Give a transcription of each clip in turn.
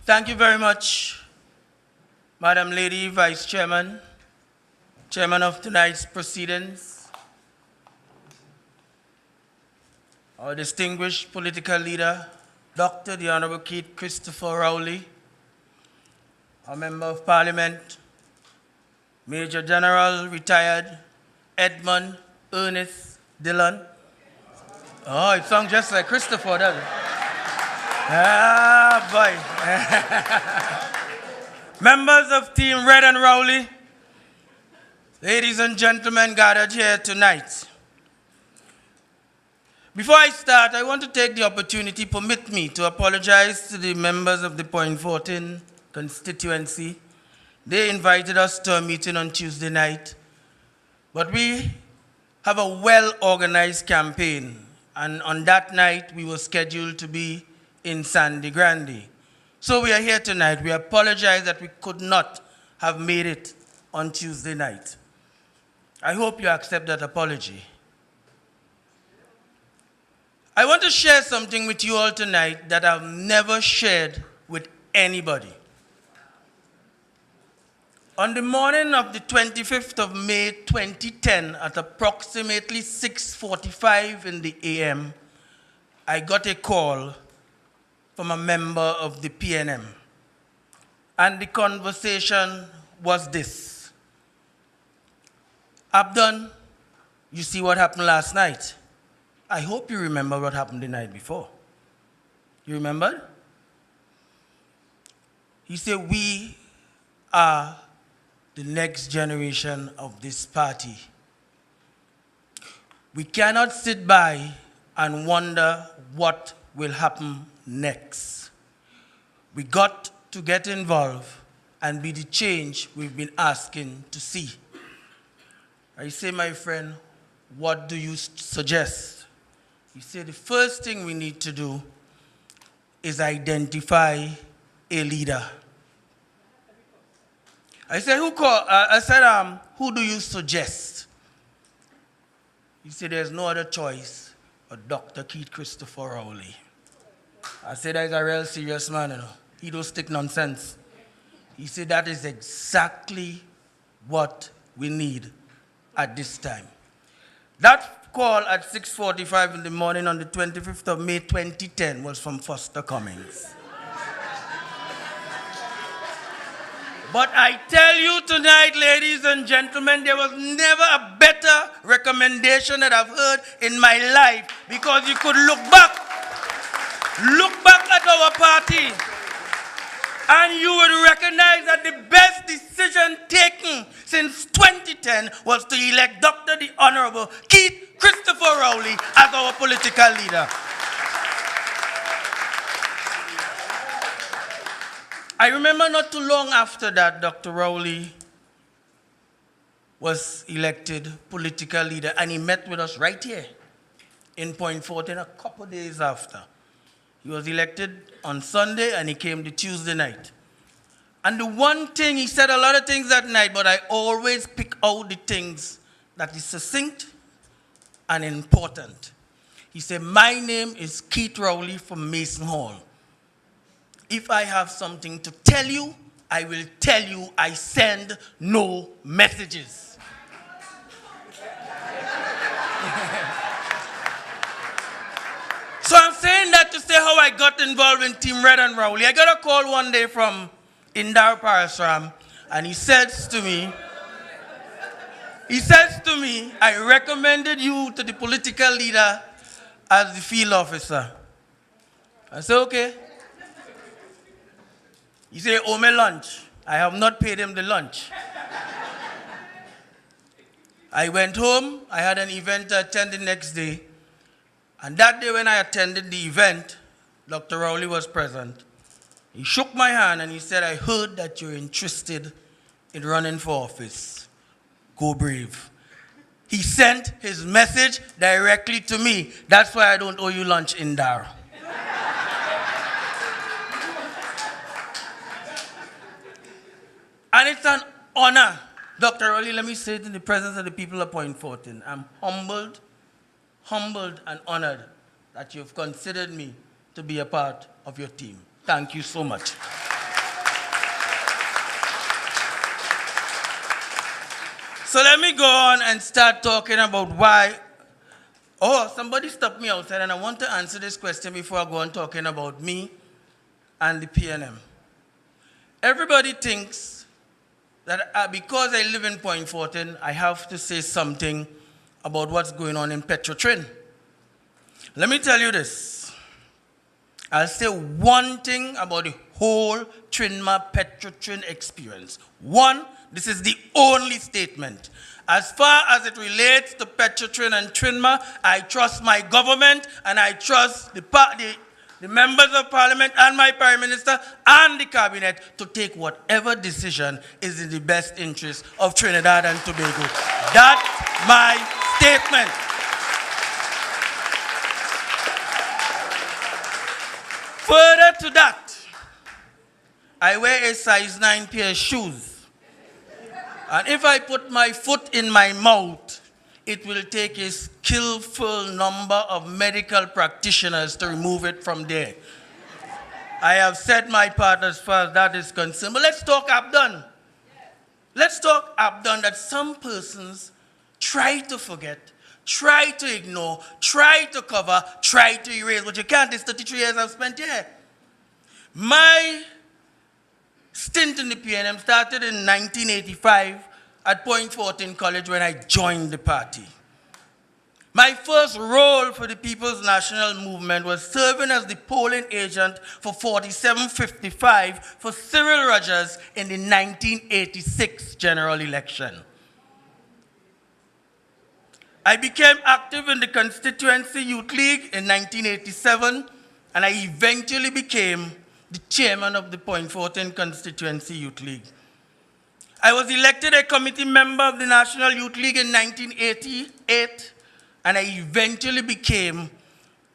Thank you very much, Madam Lady Vice Chairman, Chairman of tonight's proceedings, our distinguished political leader, Dr. the Honorable Keith Christopher Rowley, our Member of Parliament, Major General retired Edmund Ernest Dillon. Oh, it sounds just like Christopher, doesn't it? Ah, boy. Members of Team Red and Rowley, ladies and gentlemen gathered here tonight. Before I start, I want to take the opportunity, permit me to apologize to the members of the Point 14 constituency. They invited us to a meeting on Tuesday night, but we have a well-organized campaign, and on that night we were scheduled to be in Sandy Grande. So we are here tonight. We apologize that we could not have made it on Tuesday night. I hope you accept that apology. I want to share something with you all tonight that I've never shared with anybody. On the morning of the 25th of May 2010, at approximately 6:45 in the AM, I got a call from a member of the PNM. And the conversation was this: ABDON, you see what happened last night? I hope you remember what happened the night before. You remember? He said, we are the next generation of this party. We cannot sit by and wonder what will happen next. We got to get involved and be the change we've been asking to see. I say, my friend, what do you suggest? He said, the first thing we need to do is identify a leader. I said, who do you suggest? He said, there's no other choice but Dr. Keith Christopher Rowley. I said, that's a real serious man, you know. He don't stick nonsense. He said, that is exactly what we need at this time. That call at 6:45 in the morning on the 25th of May 2010 was from Foster Cummings. But I tell you tonight, ladies and gentlemen, there was never a better recommendation that I've heard in my life, because you could look back at our party, and you would recognize that the best decision taken since 2010 was to elect Dr. the Honorable Keith Christopher Rowley as our political leader. I remember not too long after that, Dr. Rowley was elected political leader, and he met with us right here in Point 14 a couple days after. He was elected on Sunday, and he came the Tuesday night. And the one thing, he said a lot of things that night, but I always pick out the things that is succinct and important. He said, my name is Keith Rowley from Mason Hall. If I have something to tell you, I will tell you. I send no messages. So I'm saying that to say how I got involved in Team Red and Rowley. I got a call one day from Indar Parasram, and he says to me, I recommended you to the political leader as the field officer. I said, okay. He said, owe me lunch. I have not paid him the lunch. I went home. I had an event to attend the next day. And that day when I attended the event, Dr. Rowley was present. He shook my hand and he said, I heard that you're interested in running for office. Go brave. He sent his message directly to me. That's why I don't owe you lunch, Indar. And it's an honor, Dr. Rowley, let me say it in the presence of the people of Point 14. I'm humbled and honored that you've considered me to be a part of your team. Thank you so much. So let me go on and start talking about why. Oh, somebody stopped me outside, and I want to answer this question before I go on talking about me and the PNM. Everybody thinks that because I live in Point Fortin, I have to say something about what's going on in Petrotrin. Let me tell you this. I'll say one thing about the whole Trinma Petrotrin experience. One, this is the only statement. As far as it relates to Petrotrin and Trinma, I trust my government and I trust the members of parliament and my prime minister and the cabinet to take whatever decision is in the best interest of Trinidad and Tobago. That's my statement. Further to that, I wear a size 9 pair of shoes. And if I put my foot in my mouth, it will take a skillful number of medical practitioners to remove it from there. I have said my part as far as that is concerned. But let's talk ABDON. Let's talk ABDON that some persons try to forget, try to ignore, try to cover, try to erase. But you can't. It's 33 years I've spent here. My stint in the PNM started in 1985 at Point Fortin College when I joined the party. My first role for the People's National Movement was serving as the polling agent for 4755 for Cyril Rogers in the 1986 general election. I became active in the Constituency Youth League in 1987, and I eventually became the chairman of the Point Fortin Constituency Youth League. I was elected a committee member of the National Youth League in 1988, and I eventually became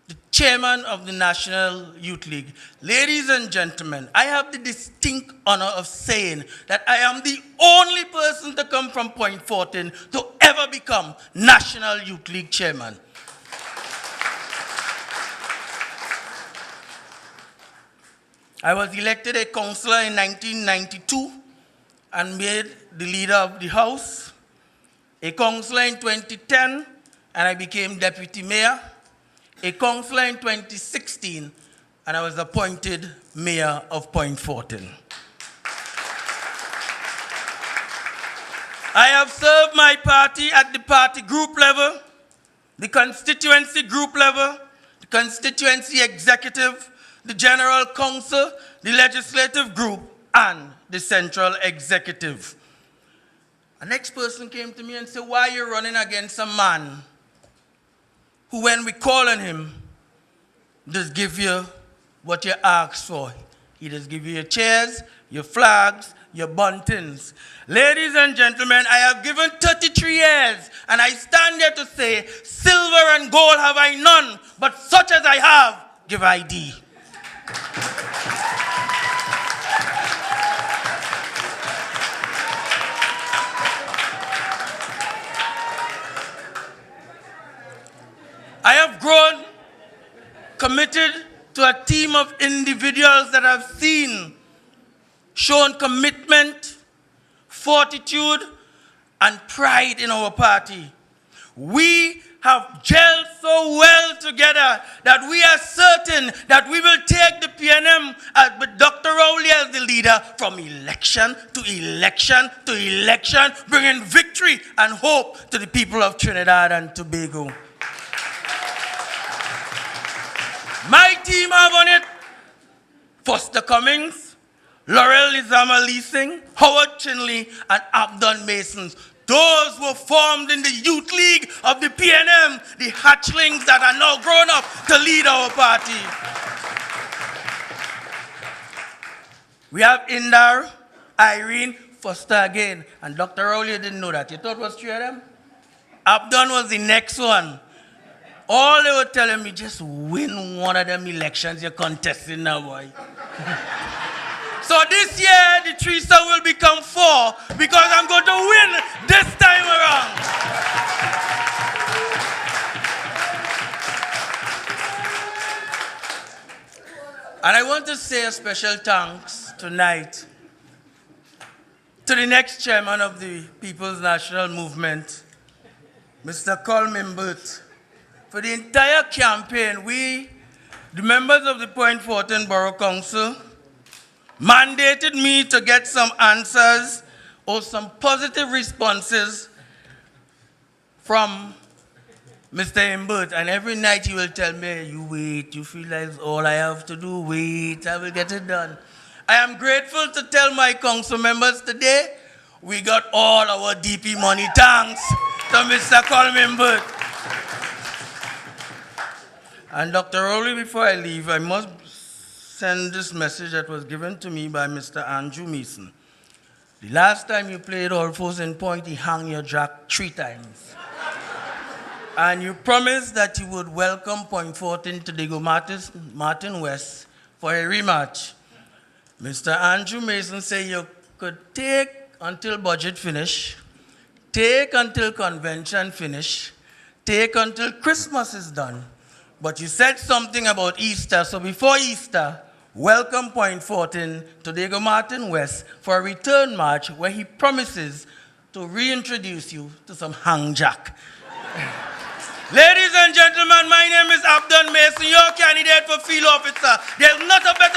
the chairman of the National Youth League. Ladies and gentlemen, I have the distinct honor of saying that I am the only person to come from Point Fortin to ever become National Youth League chairman. I was elected a councillor in 1992 and made the leader of the House, a councillor in 2010, and I became deputy mayor, a councillor in 2016, and I was appointed mayor of Point Fortin. I have served my party at the party group level, the constituency group level, the constituency executive, the general council, the legislative group, and the central executive. The next person came to me and said, why are you running against a man who, when we call on him, just give you what you ask for? He just give you your chairs, your flags, your buntings. Ladies and gentlemen, I have given 33 years, and I stand here to say, silver and gold have I none, but such as I have, give I thee. I have grown committed to a team of individuals that have shown commitment, fortitude, and pride in our party. We have gelled so well together that we are certain that we will take the PNM with Dr. Rowley as the leader from election to election to election, bringing victory and hope to the people of Trinidad and Tobago. My team have on it Foster Cummings, Laurel Lizama Leasing, Howard Chinley, and ABDON Masons. Those were formed in the Youth League of the PNM, the hatchlings that are now grown up to lead our party. We have Indar, Irene, Foster again, and Dr. Rowley didn't know that. You thought it was three of them? ABDON was the next one. All they were telling me, just win one of them elections you're contesting now, boy. So this year, the threesome will become 4 because I'm going to win this time around. And I want to say a special thanks tonight to the next chairman of the People's National Movement, Mr. Colin Burt. For the entire campaign, we, the members of the Point Fortin Borough Council, mandated me to get some answers or some positive responses from Mr. Imbert. And every night he will tell me, you wait, you feel like all I have to do, wait, I will get it done. I am grateful to tell my council members today, we got all our DP money, thanks to Mr. Colin Burt. And Dr. Rowley, before I leave, I must send this message that was given to me by Mr. Andrew Mason. The last time you played All Fours in Point, he hung your jack 3 times. And you promised that you would welcome Point Fortin to Diego Martin West for a rematch. Mr. Andrew Mason said you could take until budget finish, take until convention finish, take until Christmas is done. But you said something about Easter, so before Easter, welcome Point Fortin to Diego Martin West for a return march where he promises to reintroduce you to some hang jack. Ladies and gentlemen, my name is ABDON Mason, your candidate for field officer. There's not a better